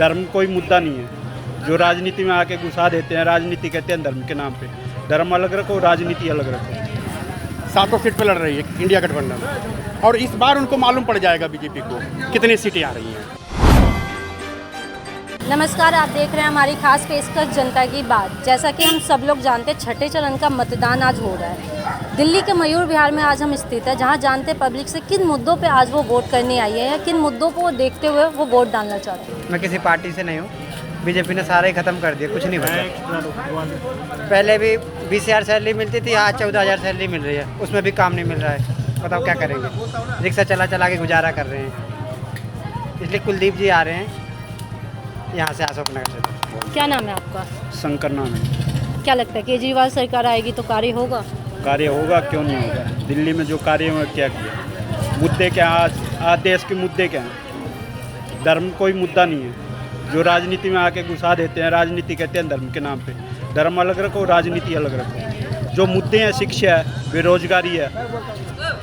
धर्म कोई मुद्दा नहीं है। जो राजनीति में आके घुसा देते हैं, राजनीति कहते हैं धर्म के नाम पे। धर्म अलग रखो, राजनीति अलग रखो। 7 सीट पे लड़ रही है इंडिया गठबंधन, और इस बार उनको मालूम पड़ जाएगा बीजेपी को कितनी सीटें आ रही हैं। नमस्कार, आप देख रहे हैं हमारी खास पेशकश जनता की बात। जैसा कि हम सब लोग जानते हैं, छठे चरण का मतदान आज हो रहा है। दिल्ली के मयूर विहार में आज हम स्थित है, जहां जानते हैं पब्लिक से किन मुद्दों पे आज वो वोट करने आई है या किन मुद्दों को देखते हुए वो वोट डालना चाहते हैं। मैं किसी पार्टी से नहीं हूँ, बीजेपी ने सारा ही ख़त्म कर दिया, कुछ नहीं बचा। पहले भी 20,000 सैलरी मिलती थी, आज 14,000 सैलरी मिल रही है, उसमें भी काम नहीं मिल रहा है। बताओ क्या करेंगे, रिक्शा चला चला के गुजारा कर रहे हैं। इसलिए कुलदीप जी आ रहे हैं यहाँ से, अशोक नगर से। क्या नाम है आपका? शंकर नाम है। क्या लगता है केजरीवाल सरकार आएगी तो कार्य होगा? कार्य होगा, क्यों नहीं होगा। दिल्ली में जो कार्य है क्या किया, मुद्दे क्या आज देश के मुद्दे क्या हैं। धर्म कोई मुद्दा नहीं है। जो राजनीति में आके घुसा देते हैं, राजनीति कहते हैं धर्म के नाम पे। धर्म अलग रखो, राजनीति अलग रखो। जो मुद्दे हैं, शिक्षा है, बेरोजगारी है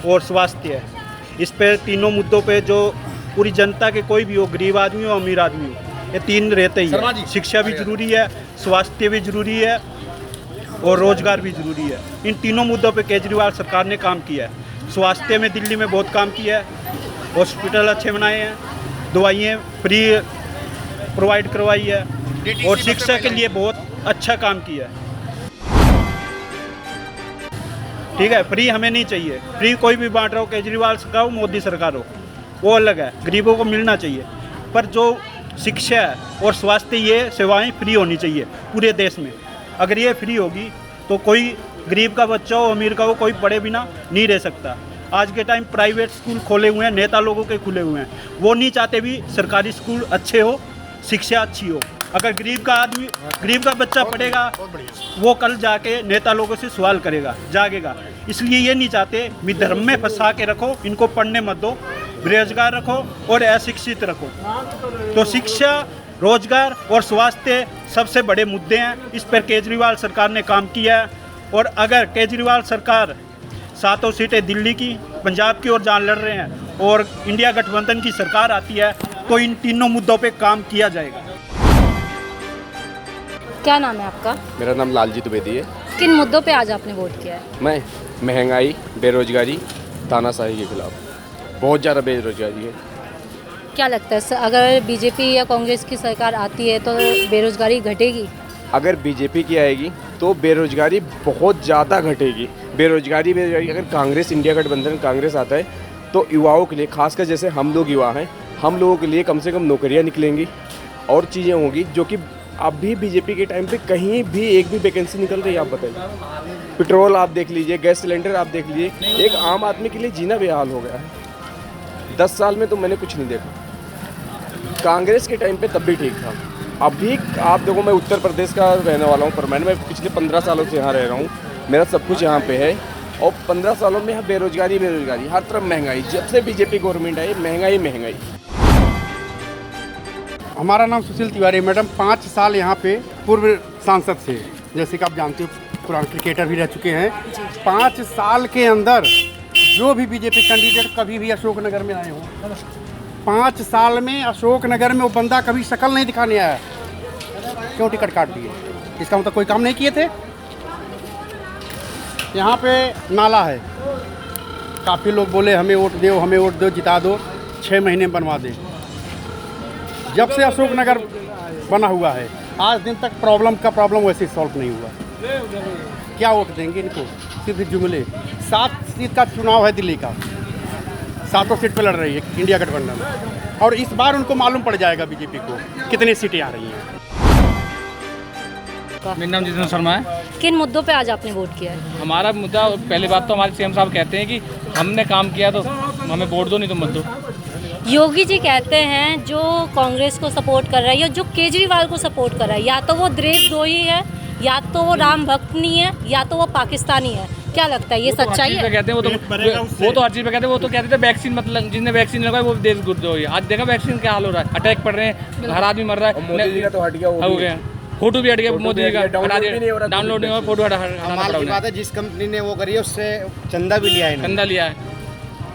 और स्वास्थ्य है। इस पे तीनों मुद्दों पे जो पूरी जनता के, कोई भी हो, गरीब आदमी हो, अमीर आदमी हो, ये तीन रहते ही है। शिक्षा भी जरूरी है, स्वास्थ्य भी जरूरी है और रोजगार भी जरूरी है। इन तीनों मुद्दों पे केजरीवाल सरकार ने काम किया है। स्वास्थ्य में दिल्ली में बहुत काम किया है, हॉस्पिटल अच्छे बनाए हैं, दवाइयाँ फ्री प्रोवाइड करवाई है और शिक्षा के लिए बहुत अच्छा काम किया है। ठीक है, फ्री हमें नहीं चाहिए। फ्री कोई भी बांट रहा हो, केजरीवाल सरकार हो, मोदी सरकार हो, वो अलग है। गरीबों को मिलना चाहिए, पर जो शिक्षा और स्वास्थ्य, ये सेवाएं फ्री होनी चाहिए पूरे देश में। अगर ये फ्री होगी तो कोई गरीब का बच्चा हो, अमीर का हो, कोई पढ़े बिना नहीं रह सकता। आज के टाइम प्राइवेट स्कूल खोले हुए हैं, नेता लोगों के खुले हुए हैं। वो नहीं चाहते भी सरकारी स्कूल अच्छे हो, शिक्षा अच्छी हो। अगर गरीब का बच्चा पढ़ेगा, वो कल जाके नेता लोगों से सवाल करेगा, जागेगा। इसलिए ये नहीं चाहते भी धर्म में फंसा के रखो, इनको पढ़ने मत दो, बेरोजगार रखो और अशिक्षित रखो। तो शिक्षा, रोजगार और स्वास्थ्य सबसे बड़े मुद्दे हैं। इस पर केजरीवाल सरकार ने काम किया है। और अगर केजरीवाल सरकार 7 सीटें दिल्ली की, पंजाब की ओर जान लड़ रहे हैं और इंडिया गठबंधन की सरकार आती है, तो इन तीनों मुद्दों पे काम किया जाएगा। क्या नाम है आपका? मेरा नाम लालजी द्विवेदी है। किन मुद्दों पे आज आपने वोट किया है? मैं महंगाई, बेरोजगारी, तानाशाही के खिलाफ। बहुत ज़्यादा बेरोजगारी है। क्या लगता है अगर बीजेपी या कांग्रेस की सरकार आती है तो बेरोजगारी घटेगी? अगर बीजेपी की आएगी तो बेरोजगारी बहुत ज़्यादा घटेगी। बेरोजगारी अगर कांग्रेस, इंडिया गठबंधन कांग्रेस आता है तो युवाओं के लिए, खासकर जैसे हम लोग युवा हैं, हम लोगों के लिए कम से कम नौकरियां निकलेंगी और चीज़ें होंगी जो कि अभी बीजेपी के टाइम पे कहीं भी एक भी वैकेंसी निकल रही है। आप बताइए, पेट्रोल आप देख लीजिए, गैस सिलेंडर आप देख लीजिए, एक आम आदमी के लिए जीना बेहाल हो गया है। 10 साल में तो मैंने कुछ नहीं देखा। कांग्रेस के टाइम पे तब भी ठीक था। अभी आप देखो, मैं उत्तर प्रदेश का रहने वाला हूँ, पर मैं पिछले 15 सालों से यहाँ रह रहा हूँ। मेरा सब कुछ यहाँ पे है और 15 सालों में यहाँ बेरोजगारी हर तरफ महंगाई। जब से बीजेपी गवर्नमेंट आई, महंगाई। हमारा नाम सुशील तिवारी। मैडम 5 साल यहाँ पे पूर्व सांसद थे, जैसे कि आप जानते हो, पुराने क्रिकेटर भी रह चुके हैं। 5 साल के अंदर जो भी बीजेपी कैंडिडेट कभी भी अशोकनगर में आए हों, 5 साल में अशोकनगर में वो बंदा कभी शक्ल नहीं दिखाने आया। क्यों टिकट काट दिए? इसका मतलब कोई काम नहीं किए थे। यहाँ पे नाला है, काफ़ी लोग बोले हमें वोट दो, जिता दो, 6 महीने बनवा दे। जब से अशोकनगर बना हुआ है, आज दिन तक प्रॉब्लम वैसे सॉल्व नहीं हुआ। क्या वोट देंगे इनको? सिर्फ जुमले। 7 सीट का चुनाव है दिल्ली का, 7 सीट पे लड़ रही है इंडिया गठबंधन, और इस बार उनको मालूम पड़ जाएगा बीजेपी को कितनी सीटें आ रही हैं। मेरा नाम जितेंद्र शर्मा है। किन मुद्दों पे आज आपने वोट किया है? हमारा मुद्दा, पहली बात तो हमारे सीएम साहब कहते हैं कि हमने काम किया तो हमें वोट दो, नहीं तो मत दो। योगी जी कहते हैं जो कांग्रेस को सपोर्ट कर रहा है या जो केजरीवाल को सपोर्ट कर रहा है, या तो वो देशद्रोही है, या तो वो राम भक्त नहीं है, या तो वो पाकिस्तानी है। क्या लगता है ये सच्चाई है? कहते हैं वो तो हर चीज़ पे कहते हैं। वो तो कहते थे वैक्सीन, मतलब जिसने वैक्सीन लगाया वो देशद्रोही है। आज देखा वैक्सीन क्या हाल हो रहा है, अटैक पड़ रहे हैं, हर आदमी मर रहा है। मोदी जी का तो हट गया, हो गया, फोटो भी हट गया मोदी जी का, डाउनलोड नहीं हो, फोटो हटा। कमाल की बात है, जिस कंपनी ने वो करी है उससे चंदा भी लिया है। चंदा लिया है।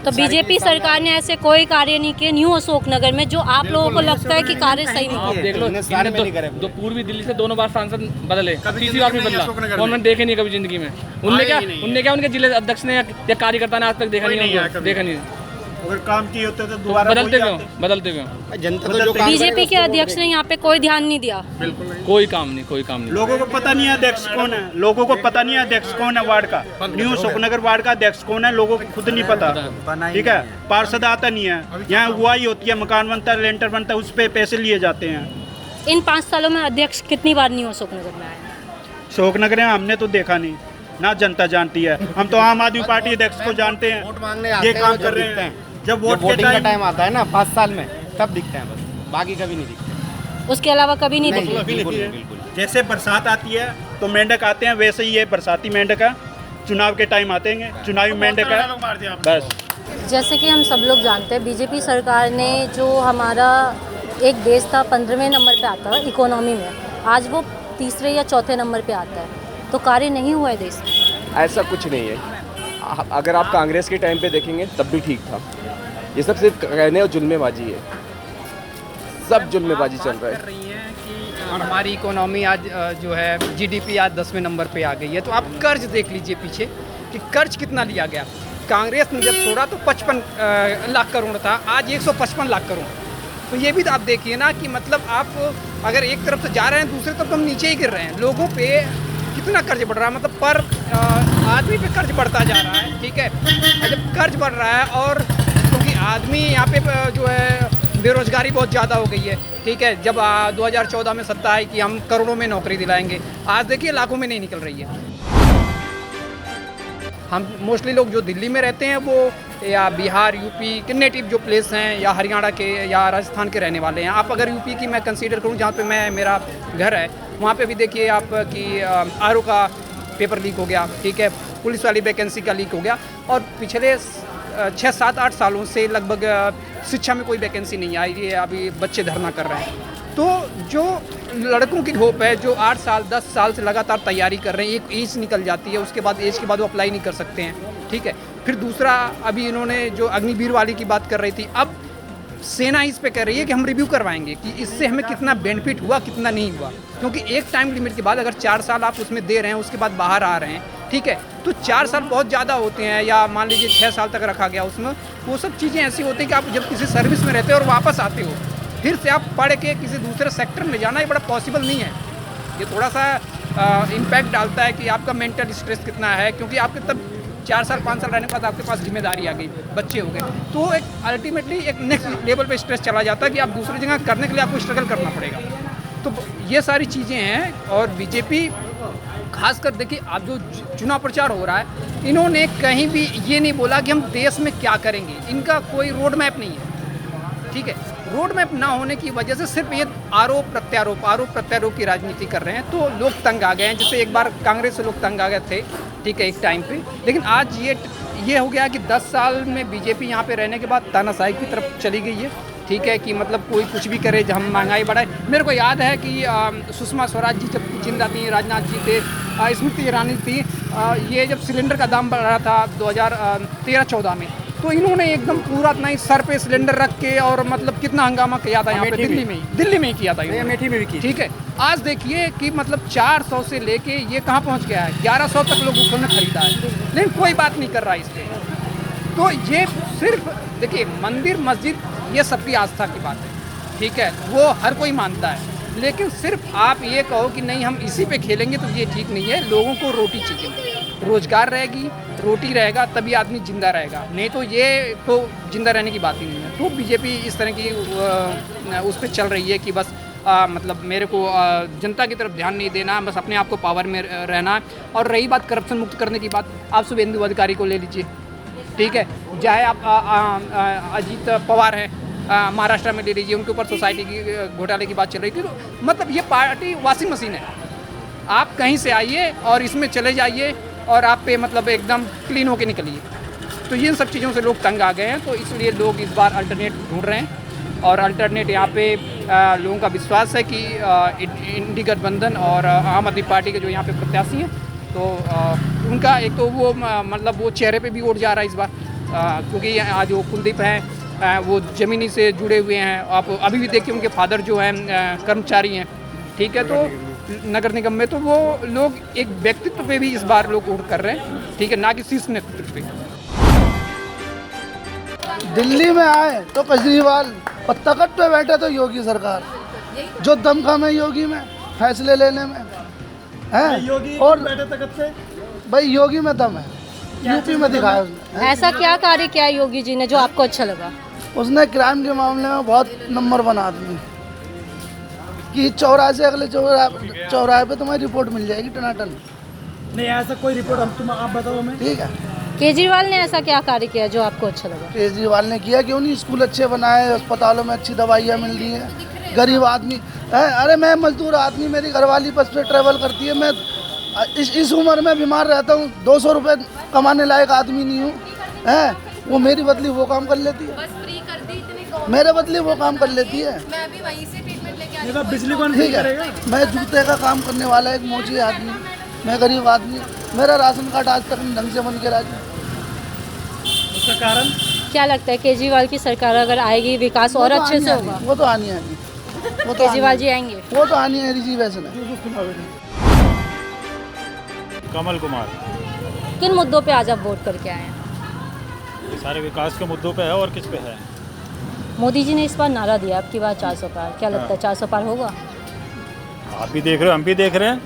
तो बीजेपी सरकार ने ऐसे कोई कार्य नहीं किए न्यू अशोकनगर में जो आप लोगों को लगता है कि कार्य सही नहीं आप किए। देख लो, सारे में इनने नहीं करे। दो पूर्वी दिल्ली से दोनों बार सांसद बदले, कभी तीसरी बार भी जिंदगी में बदला, अशोकनगर और में। मैंने देखे नहीं कभी जिंदगी में। उनने क्या उनके जिले अध्यक्ष ने या कार्यकर्ता ने आज तक देखा कोई नहीं नहीं आया उनको, कभी। देखा नहीं। अगर काम किए होते तो दोबारा बदलते वही क्यों, आते। बदलते क्यों? जनता तो जो काम बीजेपी के अध्यक्ष ने यहाँ पे कोई ध्यान नहीं दिया। कोई काम नहीं, कोई काम नहीं। लोगों को पता नहीं है अध्यक्ष कौन है, लोगों को पता नहीं है अध्यक्ष कौन है वार्ड का, न्यू अशोकनगर वार्ड का अध्यक्ष कौन है लोगों को खुद नहीं पता। ठीक है, पार्षद आता नहीं है, यहाँ हुआई होती है, मकान बनता है, लेंटर बनता है, उस पे पैसे लिए जाते हैं। इन 5 सालों में अध्यक्ष कितनी बार न्यू अशोकनगर में आए? अशोकनगर में हमने तो देखा नहीं ना, जनता जानती है। हम तो आम आदमी पार्टी अध्यक्ष को जानते हैं, वोट मांगने ये आते हैं, काम वो कर रहे दिखते हैं। जब जब वोट के वोटिंग का टाइम टाइम आता है ना 5 साल में, तब दिखते हैं बस, बाकी कभी नहीं दिखते। उसके अलावा कभी नहीं दिखे। बिल्कुल बिल्कुल। जैसे बरसात आती है तो मेंढक आते हैं, वैसे ही ये बरसाती मेंढक है, चुनाव के टाइम आते हैं, चुनावी मेंढक है बस। जैसे कि हम सब लोग जानते हैं बीजेपी सरकार ने जो हमारा एक देश था 15वें नंबर पे आता है इकोनॉमी में, आज वो तीसरे या चौथे नंबर पे आता है, तो कार्य नहीं हुआ है देश में। ऐसा कुछ नहीं है। अगर आप कांग्रेस के टाइम पे देखेंगे तब भी ठीक था। ये सब सिर्फ कहने और जुल्मेबाजी है, सब जुल्मेबाजी चल रहा है। रही हैं कि हमारी इकोनॉमी आज जो है जीडीपी आज 10वें नंबर पे आ गई है, तो आप कर्ज देख लीजिए पीछे कि कर्ज कितना लिया गया। कांग्रेस ने जब छोड़ा तो 55 लाख करोड़ था, आज 155 लाख करोड़। तो ये भी तो आप देखिए ना कि मतलब आप अगर एक तरफ से जा रहे हैं दूसरी तरफ तो हम नीचे ही गिर रहे हैं। लोगों पे कितना कर्ज बढ़ रहा है, मतलब पर आदमी पे कर्ज बढ़ता जा रहा है। ठीक है, जब कर्ज बढ़ रहा है और क्योंकि आदमी यहाँ पे जो है बेरोजगारी बहुत ज़्यादा हो गई है। ठीक है, जब 2014 में सत्ता आई कि हम करोड़ों में नौकरी दिलाएंगे, आज देखिए लाखों में नहीं निकल रही है। हम मोस्टली लोग जो दिल्ली में रहते हैं वो या बिहार यूपी के नेटिव जो प्लेस हैं या हरियाणा के या राजस्थान के रहने वाले हैं। आप अगर यूपी की मैं कंसीडर करूं जहाँ पे मेरा घर है, वहाँ पे भी देखिए आप कि आरओ का पेपर लीक हो गया। ठीक है, पुलिस वाली वैकेंसी का लीक हो गया, और पिछले 6, 7, 8 सालों से लगभग शिक्षा में कोई वैकेंसी नहीं आई है। अभी बच्चे धरना कर रहे हैं। तो जो लड़कों की होप है जो 8 साल 10 साल से लगातार तैयारी कर रहे हैं, एक एज निकल जाती है, उसके बाद एज के बाद वो अप्लाई नहीं कर सकते हैं। ठीक है, फिर दूसरा अभी इन्होंने जो अग्निवीर वाली की बात कर रही थी, अब सेना इस पे कह रही है कि हम रिव्यू करवाएंगे कि इससे हमें कितना बेनिफिट हुआ कितना नहीं हुआ, क्योंकि एक टाइम लिमिट के बाद अगर 4 साल आप उसमें दे रहे हैं उसके बाद बाहर आ रहे हैं, ठीक है, तो 4 साल बहुत ज़्यादा होते हैं, या मान लीजिए 6 साल तक रखा गया उसमें। वो सब चीज़ें ऐसी होती हैं कि आप जब किसी सर्विस में रहते हो और वापस आते हो, फिर से आप पढ़ के किसी दूसरे सेक्टर में जाना ये बड़ा पॉसिबल नहीं है। ये थोड़ा सा इम्पैक्ट डालता है कि आपका मेंटल स्ट्रेस कितना है, क्योंकि आपके तब 4 साल 5 साल रहने के बाद आपके पास जिम्मेदारी आ गई, बच्चे हो गए, तो एक अल्टीमेटली एक नेक्स्ट लेवल पे स्ट्रेस चला जाता है कि आप दूसरी जगह करने के लिए आपको स्ट्रगल करना पड़ेगा। तो ये सारी चीज़ें हैं। और बीजेपी खासकर देखिए आप जो चुनाव प्रचार हो रहा है, इन्होंने कहीं भी ये नहीं बोला कि हम देश में क्या करेंगे, इनका कोई रोड मैप नहीं है। ठीक है, रोड मैप ना होने की वजह से सिर्फ ये आरोप प्रत्यारोप की राजनीति कर रहे हैं, तो लोग तंग आ गए हैं। जैसे एक बार कांग्रेस से लोग तंग आ गए थे, ठीक है, एक टाइम पे, लेकिन आज ये हो गया कि 10 साल में बीजेपी यहाँ पे रहने के बाद तानाशाही की तरफ चली गई है। ठीक है, कि मतलब कोई कुछ भी करे, हम महंगाई बढ़ाए। मेरे को याद है कि सुषमा स्वराज जी जब जिंदा थी, राजनाथ जी थे, स्मृति ईरानी थी, ये जब सिलेंडर का दाम बढ़ रहा था 2013-14 में, तो इन्होंने एकदम पूरा इतना ही सर पे सिलेंडर रख के और मतलब कितना हंगामा किया था यहाँ पे दिल्ली में ही किया था, अमेठी में भी किया। ठीक है, आज देखिए कि मतलब 400 से लेके ये कहाँ पहुँच गया है, 1100 तक लोग उसने खरीदा है, लेकिन कोई बात नहीं कर रहा है इस पर। तो ये सिर्फ देखिए मंदिर मस्जिद ये सबकी आस्था की बात है, ठीक है, वो हर कोई मानता है, लेकिन सिर्फ आप ये कहो कि नहीं हम इसी पे खेलेंगे तो ये ठीक नहीं है। लोगों को रोटी चाहिए, रोजगार रहेगी, रोटी रहेगा तभी आदमी जिंदा रहेगा, नहीं तो ये तो जिंदा रहने की बात ही नहीं है। तो बीजेपी इस तरह की उस पर चल रही है कि बस मतलब मेरे को जनता की तरफ ध्यान नहीं देना, बस अपने आप को पावर में रहना। और रही बात करप्शन मुक्त करने की बात, आप शुभेंदु अधिकारी को ले लीजिए, ठीक है, चाहे आप अजीत पवार हैं महाराष्ट्र में ले लीजिए, उनके ऊपर सोसाइटी की घोटाले की बात चल रही थी। तो मतलब ये पार्टी वॉशिंग मशीन है, आप कहीं से आइए और इसमें चले जाइए और आप पे मतलब एकदम क्लीन होके निकलिए। तो इन सब चीज़ों से लोग तंग आ गए हैं, तो इसलिए लोग इस बार अल्टरनेट ढूंढ रहे हैं। और अल्टरनेट यहाँ पे लोगों का विश्वास है कि इंडी गठबंधन और आम आदमी पार्टी के जो यहाँ पे प्रत्याशी हैं, तो उनका एक तो वो मतलब वो चेहरे पे भी वोट जा रहा है इस बार, क्योंकि यहाँ जो कुलदीप हैं वो ज़मीनी से जुड़े हुए हैं। आप अभी भी देखिए उनके फादर जो हैं कर्मचारी हैं, ठीक है। तो नगर निगम में तो वो लोग एक व्यक्तित्व पे भी इस बार लोग वोट कर रहे हैं, ठीक है, ना कि शीर्ष नेतृत्व पे। दिल्ली में आए तो केजरीवाल और तख्त पे बैठे तो योगी सरकार, जो दमखम है योगी में फैसले लेने में है। और बैठे तख्त पे भाई योगी में दम है, यूपी में दिखाया उसने। ऐसा क्या कार्य किया है योगी जी ने जो आपको अच्छा लगा? उसने क्राइम के मामले में बहुत नंबर बना दिए कि चौराहे से अगले चौराहे पे तुम्हारी रिपोर्ट मिल जाएगी टनाटन। नहीं ऐसा कोई रिपोर्ट आप बताओ हमें। ठीक है, केजरीवाल ने ऐसा क्या कार्य किया जो आपको अच्छा लगा? केजरीवाल ने किया, क्यों नहीं? स्कूल अच्छे बनाए, अस्पतालों में अच्छी दवाइयाँ मिल रही हैं, गरीब आदमी अरे मैं मजदूर आदमी, मेरी घरवाली बस पे ट्रेवल करती है, मैं इस उम्र में बीमार रहता हूँ, 200 रुपये कमाने लायक आदमी नहीं हूँ, हैं? वो मेरी बदली वो काम कर लेती है, मेरे बदले वो काम कर लेती है। मैं भी वहीं से ट्रीटमेंट लेके आती बिजली कौन ठीक है, मैं जूते का काम करने वाला एक मोची आदमी, मैं गरीब आदमी, मेरा राशन कार्ड आज तक ढंग से बन के राजी। उसका कारण क्या लगता है केजरीवाल की सरकार अगर आएगी विकास और अच्छे से होगा? वो तो आनी आएगी, वो तो केजरीवाल जी आएंगे? वो तो आनी है रिजर्वेशन है। कमल कुमार। किन मुद्दों पे आज आप वोट करके आए हैं? ये सारे विकास के मुद्दों पे है और किस पे है? मोदी जी ने इस बार नारा दिया आपकी बात 400 पार, क्या लगता है 400 पार होगा? आप भी देख रहे हो, हम भी देख रहे हैं,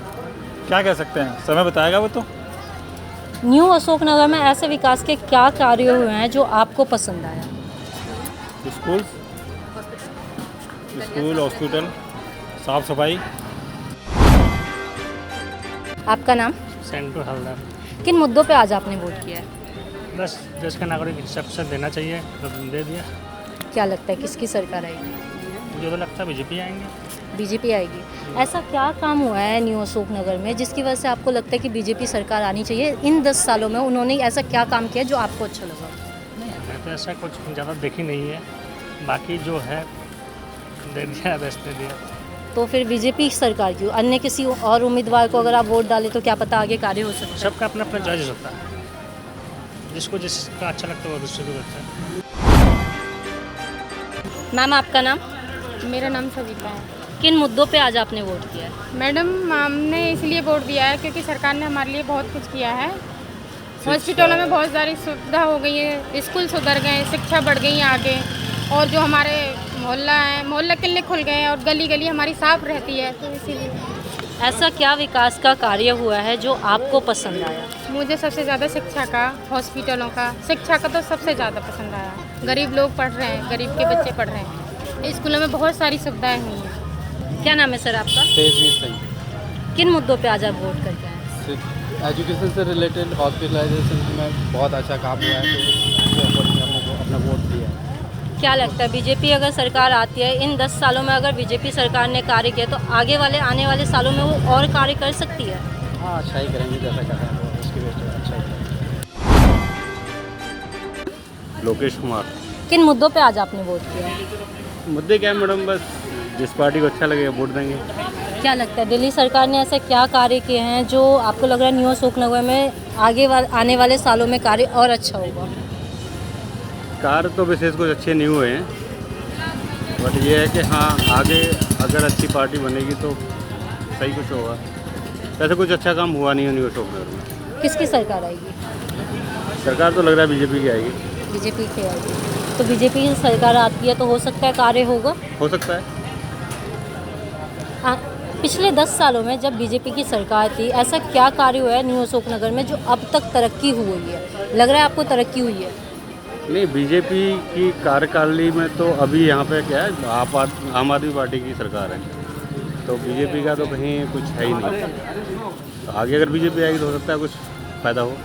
क्या कह सकते हैं, समय बताएगा वो तो। न्यू अशोकनगर में ऐसे विकास के क्या कार्य हुए हैं जो आपको पसंद आया? स्कूल, हॉस्पिटल, साफ सफाई। आपका नाम? सेंटू हल्दार। किन मुद्दों पे आज आपने वोट किया है? बस देश का नागरिक सबसे देना चाहिए तो दे दिया। क्या लगता है किसकी सरकार आएगी? मुझे तो लगता है बीजेपी आएंगे। बीजेपी आएगी। ऐसा क्या काम हुआ है न्यू अशोकनगर में जिसकी वजह से आपको लगता है कि बीजेपी सरकार आनी चाहिए? इन 10 सालों में उन्होंने ऐसा क्या काम किया जो आपको अच्छा लगा? मैं तो ऐसा कुछ ज़्यादा देखी नहीं है, बाकी जो है दे दिया, बेस्ट दे दिया। तो फिर बीजेपी सरकार क्यों? अन्य किसी और उम्मीदवार को अगर आप वोट डालें तो क्या पता आगे कार्य हो सकता है? सबका अपना अपना चॉइस होता है, जिसको जिसका अच्छा लगता है वो दूसरे को करता है। मैम आपका नाम? मेरा नाम सविता है। किन मुद्दों पे आज आपने वोट किया है? मैडम हमने इसलिए वोट दिया है क्योंकि सरकार ने हमारे लिए बहुत कुछ किया है। हॉस्पिटलों में बहुत सारी सुविधा हो गई है, स्कूल सुधर गए, शिक्षा बढ़ गई है आगे, और जो हमारे मोहल्ला है, मोहल्ला क्लिनिक खुल गए हैं और गली गली हमारी साफ रहती है, तो इसीलिए। ऐसा क्या विकास का कार्य हुआ है जो आपको पसंद आया? मुझे सबसे ज़्यादा शिक्षा का, हॉस्पिटलों का, शिक्षा का तो सबसे ज़्यादा पसंद आया। गरीब लोग पढ़ रहे हैं, गरीब के बच्चे पढ़ रहे हैं, स्कूलों में बहुत सारी सुविधाएं हुई हैं। क्या नाम है सर आपका? तेजवीर सिंह। किन मुद्दों पे आज आप वोट करके आए? एजुकेशन से रिलेटेड हॉस्पिटलाइजेशन में बहुत अच्छा काम हुआ है, तो उसके अकॉर्डिंग हमने अपना वोट दिया है। क्या लगता है बीजेपी अगर सरकार आती है, इन 10 सालों में अगर बीजेपी सरकार ने कार्य किया तो आगे वाले आने वाले सालों में वो और कार्य कर सकती है? हाँ, अच्छा ही करेंगे, जैसा कर रहे हैं वो उसकी वजह से अच्छा ही करेंगे। लोकेश कुमार। किन मुद्दों पे आज आपने वोट किया? मुद्दे क्या है मैडम, बस जिस पार्टी को अच्छा लगेगा वोट देंगे। क्या लगता है दिल्ली सरकार ने ऐसे क्या कार्य किए हैं जो आपको लग रहा है न्यू अशोकनगर में आने वाले सालों में कार्य और अच्छा होगा? कार्य तो विशेष कुछ अच्छे नहीं हुए हैं, बट ये है कि हाँ आगे अगर अच्छी पार्टी बनेगी तो सही कुछ होगा। वैसे कुछ अच्छा काम हुआ नहीं है न्यू अशोकनगर में। किसकी सरकार आएगी? सरकार तो लग रहा है बीजेपी की आएगी। बीजेपी की आएगी। तो बीजेपी की सरकार आती है तो हो सकता है कार्य होगा? हो सकता है। पिछले 10 सालों में जब बीजेपी की सरकार थी, ऐसा क्या कार्य हुआ है न्यू अशोकनगर में जो अब तक तरक्की हुई है? लग रहा है आपको तरक्की हुई है? नहीं, बीजेपी की कार्यकाली में तो अभी यहाँ पे क्या है, आम आदमी पार्टी की सरकार है, तो बीजेपी का तो कहीं कुछ है ही नहीं। तो आगे अगर बीजेपी आएगी तो हो सकता है कुछ फ़ायदा हो।